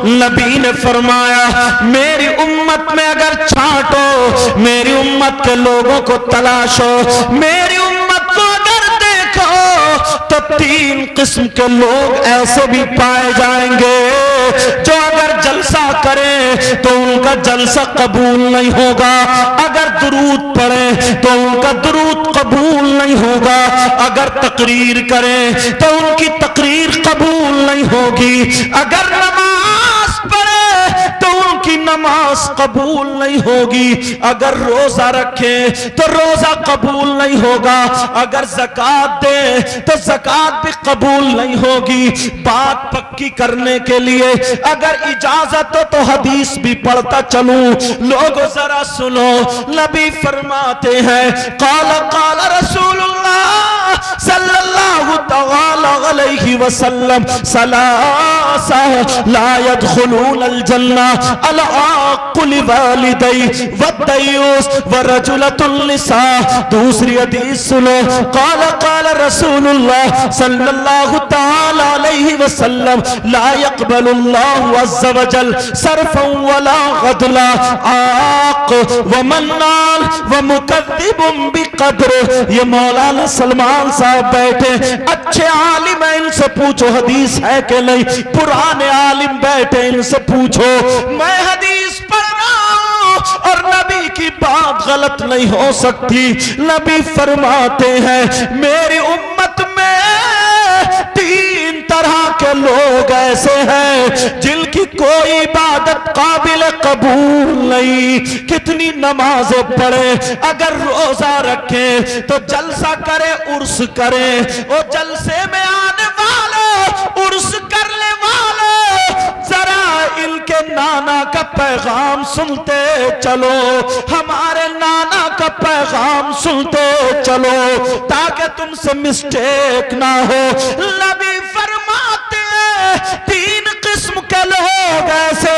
نبی نے فرمایا میری امت میں اگر چھانٹو، میری امت کے لوگوں کو تلاشو، میری امت کو اگر دیکھو تو 3 قسم کے لوگ ایسے بھی پائے جائیں گے جو اگر جلسہ کریں تو ان کا جلسہ قبول نہیں ہوگا، اگر درود پڑھیں تو ان کا درود قبول نہیں ہوگا، اگر تقریر کریں تو ان کی تقریر قبول نہیں ہوگی، اگر نماز پڑھیں تو ان کی نماز قبول نہیں ہوگی، اگر روزہ رکھیں تو روزہ قبول نہیں ہوگا، اگر زکوٰۃ دیں تو زکوٰۃ بھی قبول نہیں ہوگی۔ بات پکی کرنے کے لیے اگر اجازت ہو تو حدیث بھی پڑھتا چلوں، لوگوں ذرا سنو، نبی فرماتے ہیں قال قال رسول اللہ صلی اللہ تعالی علیہ وسلم ثلاثہ لا يدخلون الجنہ العاق لوالدیہ والدیوث ورجلۃ النساء۔ دوسری حدیث سنو، قال قال رسول اللہ صلی اللہ تعالی علیہ وسلم لا يقبل اللہ عز وجل صرفا ولا غدلا عاق ومنان ومکذب بقدر۔ یہ مولانا سلمان صاحب بیٹھے، اچھے عالم ہیں، ان سے پوچھو حدیث ہے کہ نہیں، پرانے عالم بیٹھے ان سے پوچھو، میں حدیث پڑھ رہا ہوں اور نبی کی بات غلط نہیں ہو سکتی۔ نبی فرماتے ہیں میری امت میں 3 طرح کے لوگ ایسے ہیں جن کی کوئی عبادت قابل قبول نہیں، کتنی نمازیں پڑھیں، اگر روزہ رکھیں تو جلسہ کرے عرس کریں، وہ جلسے میں آنے والے عرس کرنے والے ذرا ان کے نانا کا پیغام سنتے چلو، ہمارے نانا کا پیغام سنتے چلو تاکہ تم سے مسٹیک نہ ہو۔ نبی فرماتے ہیں 3 قسم کے لوگ ایسے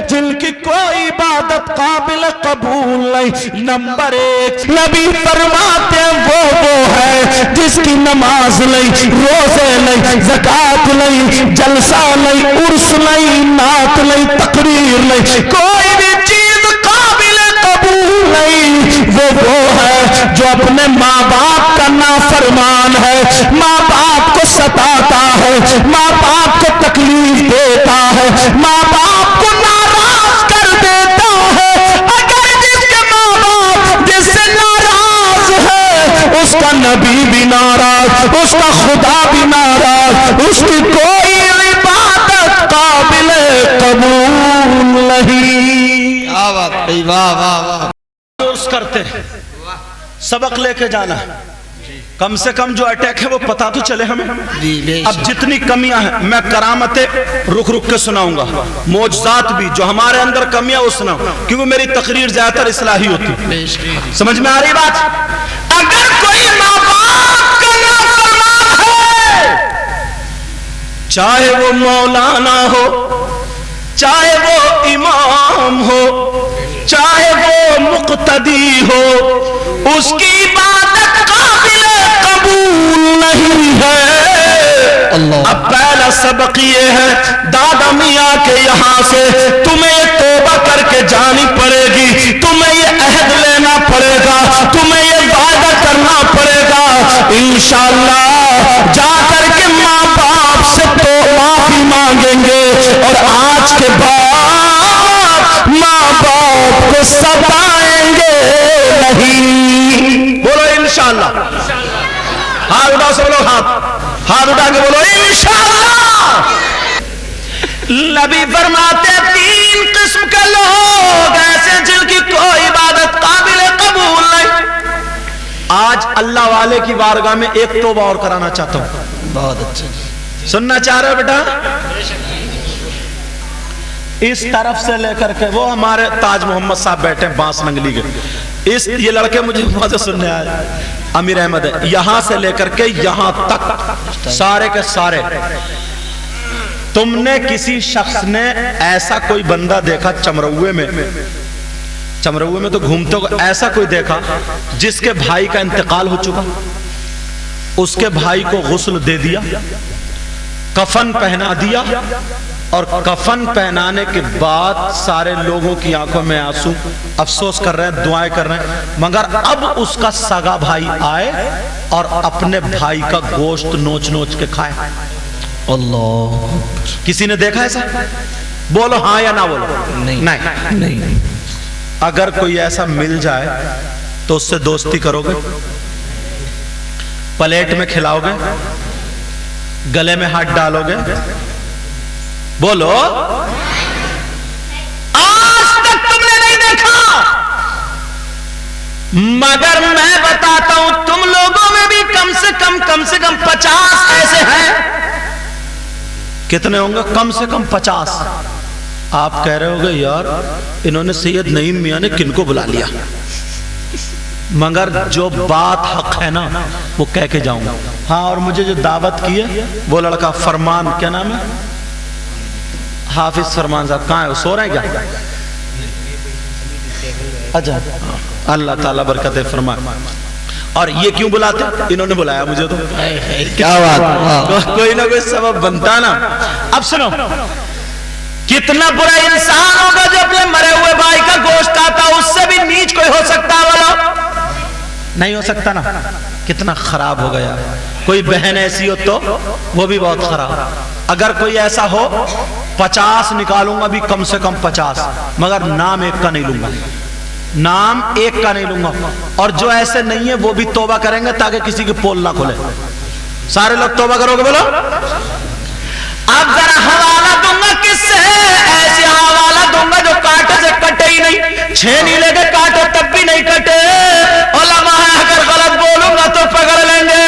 جن کی کوئی عبادت قابل قبول نہیں۔ نمبر 1 نبی فرماتے ہیں وہ ہے جس کی نماز نہیں، روزے نہیں، زکوٰۃ نہیں، جلسہ نہیں، عرس نہیں، نعت نہیں، تقریر نہیں، کوئی بھی چیز قابل قبول نہیں۔ وہ ہے جو اپنے ماں باپ کا نافرمان ہے، ماں باپ کو ستاتا ہے، ماں باپ کو تکلیف دیتا ہے، ماں باپ کو ناراض کر دیتا ہے۔ اگر جس کے ماں باپ جس سے ناراض ہے اس کا نبی بھی ناراض، اس کا خدا بھی ناراض، اس کی کوئی عبادت قابل قبول نہیں۔ واہ واہ واہ۔ عرس کرتے سبق لے کے جانا، کم سے کم جو اٹیک ہے وہ پتا تو چلے ہمیں۔ اب جتنی کمیاں ہیں میں کرامتیں رک رک کے سناؤں گا، معجزات بھی جو ہمارے اندر کمیاں وہ سناؤں، کیونکہ میری تقریر زیادہ تر اصلاحی ہوتی۔ سمجھ میں آ رہی بات؟ اگر کوئی ماں باپ کا نافرمان ہے، چاہے وہ مولانا ہو، چاہے وہ امام ہو، چاہے وہ مقتدی ہو، اس کی عبادت قابل قبول نہیں ہے۔ اب پہلا سبق یہ ہے دادا میاں کے یہاں سے تمہیں یہ توبہ کر کے جانی پڑے گی، تمہیں یہ عہد لینا پڑے گا، تمہیں یہ وعدہ کرنا پڑے گا، انشاءاللہ جا کر کے ماں باپ سے تو معافی مانگیں گے، اور آج کے بعد ماں باپ کو ستائیں گے نہیں۔ بولو انشاءاللہ، ہاتھ اٹھا سب لوگ، ہاتھ اٹھا کے بولو انشاءاللہ۔ نبی فرماتے 3 قسم کے لوگ ایسے جن کی کوئی عبادت قابل قبول نہیں۔ آج اللہ والے کی بارگاہ میں ایک توبہ اور کرانا چاہتا ہوں۔ بہت اچھا، سننا چاہ رہے بیٹا؟ اس طرف سے لے کر کے وہ ہمارے تاج محمد صاحب بیٹھے ہیں بانس ننگلی کے، یہ لڑکے مجھے وہاں سے سننے آئے، امیر احمد ہے، یہاں سے لے کر کے یہاں تک سارے کے سارے، تم نے کسی شخص نے ایسا کوئی بندہ دیکھا چمروے میں تو گھومتے ہو، ایسا کوئی دیکھا جس کے بھائی کا انتقال ہو چکا، اس کے بھائی کو غسل دے دیا، کفن پہنا دیا، اور کفن پہنانے کے بعد سارے لوگوں کی آنکھوں میں آنسو، افسوس کر رہے ہیں، دعائیں کر رہے ہیں، مگر اب اس کا سگا بھائی آئے اور اپنے بھائی کا گوشت نوچ نوچ کے کھائے۔ اللہ، کسی نے دیکھا ایسا؟ بولو ہاں یا نہ بولو؟ نہیں۔ اگر کوئی ایسا مل جائے تو اس سے دوستی کرو گے؟ پلیٹ میں کھلاؤ گے؟ گلے میں ہاتھ ڈالو گے؟ بولو، آج تک تم نے نہیں دیکھا، مگر میں بتاتا ہوں تم لوگوں میں بھی کم سے کم 50 ایسے ہیں۔ کتنے ہوں گے؟ کم سے کم 50۔ آپ کہہ رہے ہوگے یار انہوں نے سید نعیم میاں نے کن کو بلا لیا، مگر جو بات حق ہے نا وہ کہہ کے جاؤں گا۔ ہاں، اور مجھے جو دعوت کی ہے وہ لڑکا فرمان، کیا نام ہے؟ حافظ فرمان صاحب، کہاں ہے وہ؟ سو رہے ہیں کیا؟ اچھا، اللہ تعالیٰ برکت فرمائے۔ اور یہ کیوں بلاتے؟ انہوں نے بلایا مجھے تو۔ کیا بات، کوئی نہ کوئی سبب بنتا نا۔ اب سنو، کتنا برا انسان ہوگا جو اپنے مرے ہوئے بھائی کا گوشت کھاتا، اس سے بھی نیچ کوئی ہو سکتا والا نہیں ہو سکتا نا؟ کتنا خراب ہو گیا۔ کوئی بہن ایسی ہو تو وہ بھی بہت خراب۔ اگر کوئی ایسا ہو 50 نکالوں گا بھی، کم سے کم 50، مگر نام ایک کا نہیں لوں گا، نام ایک کا نہیں لوں گا۔ اور جو ایسے نہیں ہے وہ بھی توبہ کریں گے تاکہ کسی کی پول نہ کھلے۔ سارے لوگ توبہ کرو گے؟ بولو۔ اب ذرا حوالہ دوں گا کس سے؟ ایسے حوالہ دوں گا جو کاٹے سے کٹے ہی نہیں، چھینی لے کے کاٹے تب بھی نہیں کٹے۔ علماء ہے، اگر غلط بولوں گا تو پکڑ لیں گے،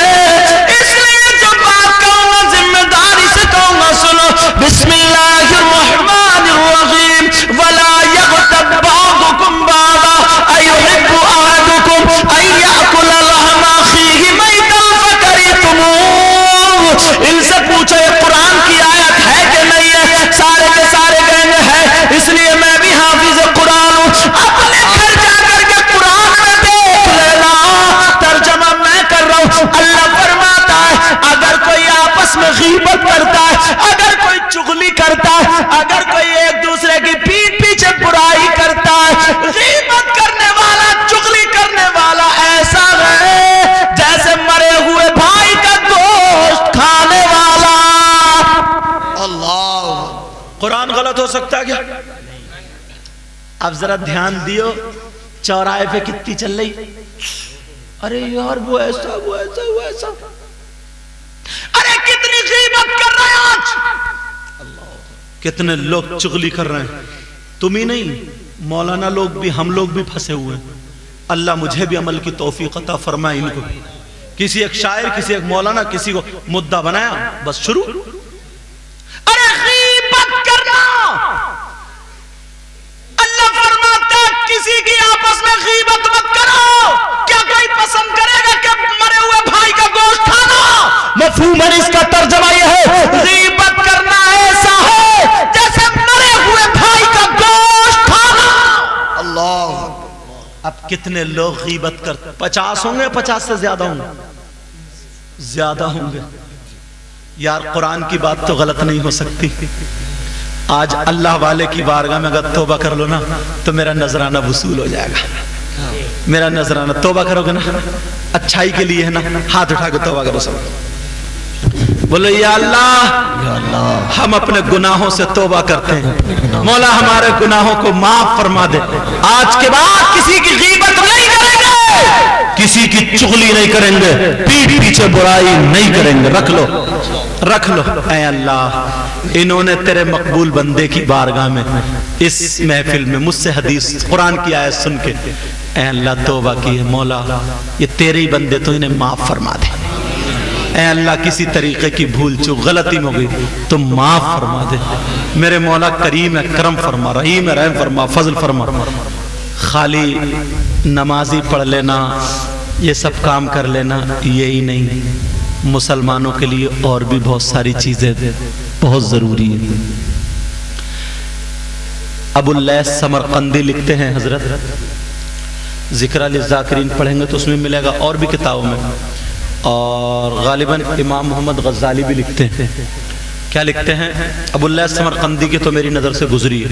اس لیے جو بات کہوں گا ذمہ داری سے کہوں گا۔ سنو، بسم اللہ الرحمن الرحیم، ولا یغتب بعضکم بعضا ایحب احدکم ان یأکل لحم اخیہ میتا فکرہتموہ۔ ان سے پوچھو یہ قرآن کی آیت ہے کہ نہیں ہے؟ سارے کے سارے کہیں گے ہے، اس لیے میں بھی حافظ قرآن ہوں۔ اپنے گھر جا کر کے قرآن میں دیکھ لینا، ترجمہ میں کر رہا ہوں۔ اللہ فرماتا ہے اگر کوئی آپس میں غیبت کرتا ہے، اگر کوئی چغلی کرتا ہے، اگر کوئی ایک دوسرے کی پیٹھ پیچھے برائی کرتا ہے، غیبت کرنے والا، چغلی کرنے والا ایسا ہے جیسے مرے ہوئے بھائی کا گوشت کھانے والا۔ اللہ، قرآن غلط ہو سکتا ہے کیا؟ اب ذرا دھیان دیو، چوراہے پہ کتنی چل رہی، ارے یار وہ ایسا وہ ایسا وہ ایسا، ارے کتنی غیبت کر رہے ہیں آج، کتنے لوگ چغلی کر رہے ہیں۔ تم ہی نہیں، مولانا لوگ بھی، ہم لوگ بھی پھنسے ہوئے ہیں۔ اللہ مجھے بھی عمل کی توفیق عطا فرمائے۔ ان کو کسی ایک شاعر، کسی ایک مولانا کسی کو مدعا بنایا، بس شروع۔ ارے غیبت کرنا، اللہ فرماتا ہے کسی کی آپس میں غیبت مت کرو۔ کیا کوئی پسند کرے گا کہ مرے ہوئے بھائی کا گوشت کھانا؟ مفہوم اس کا ترجمہ یہ ہے، غیبت کرنا ایسا ہے جیسے مرے ہوئے بھائی کا گوشت کھانا۔ اللہ، اب کتنے لوگ غیبت کرتے؟ 50 ہوں گے، 50 سے زیادہ ہوں گے؟ زیادہ ہوں گے۔ یار قرآن کی بات تو غلط نہیں ہو سکتی۔ آج اللہ والے کی بارگاہ میں اگر توبہ کر لو نا تو میرا نذرانہ وصول ہو جائے گا۔ میرا نذرانہ، توبہ کرو گے نا، اچھائی کے لیے ہے نا، ہاتھ اٹھا کے توبہ کرو سب۔ بولو یا اللہ، ہم اپنے گناہوں سے توبہ کرتے ہیں، مولا ہمارے گناہوں کو معاف فرما دے۔ آج کے بعد کسی کی غیبت نہیں کریں گے، کسی کی چغلی نہیں کریں گے، پیٹھ پیچھے برائی نہیں کریں گے۔ رکھ لو، رکھ لو۔ اے اللہ، انہوں نے تیرے مقبول بندے کی بارگاہ میں اس محفل میں مجھ سے حدیث قرآن کی آیت سن کے اے اللہ توبہ کی ہے، مولا یہ تیرے ہی بندے، تو انہیں معاف فرما دے۔ اے اللہ کسی طریقے کی بھول چوک غلطی ہو گئی تو معاف فرما دے۔ میرے مولا کریم ہے، کرم فرما، رحیم ہے، رحم فرما، فضل فرما۔ خالی نمازی پڑھ لینا، یہ سب کام کر لینا یہی نہیں، مسلمانوں کے لیے اور بھی بہت ساری چیزیں بہت ضروری ہیں۔ ابو اللیث سمرقندی لکھتے ہیں، حضرت ذکر للذاکرین پڑھیں گے تو اس میں ملے گا، اور بھی کتابوں میں، اور غالباً امام محمد غزالی بھی لکھتے ہیں۔ کیا لکھتے ہیں؟ ابو اللہ سمرقندی کی تو میری نظر سے گزری،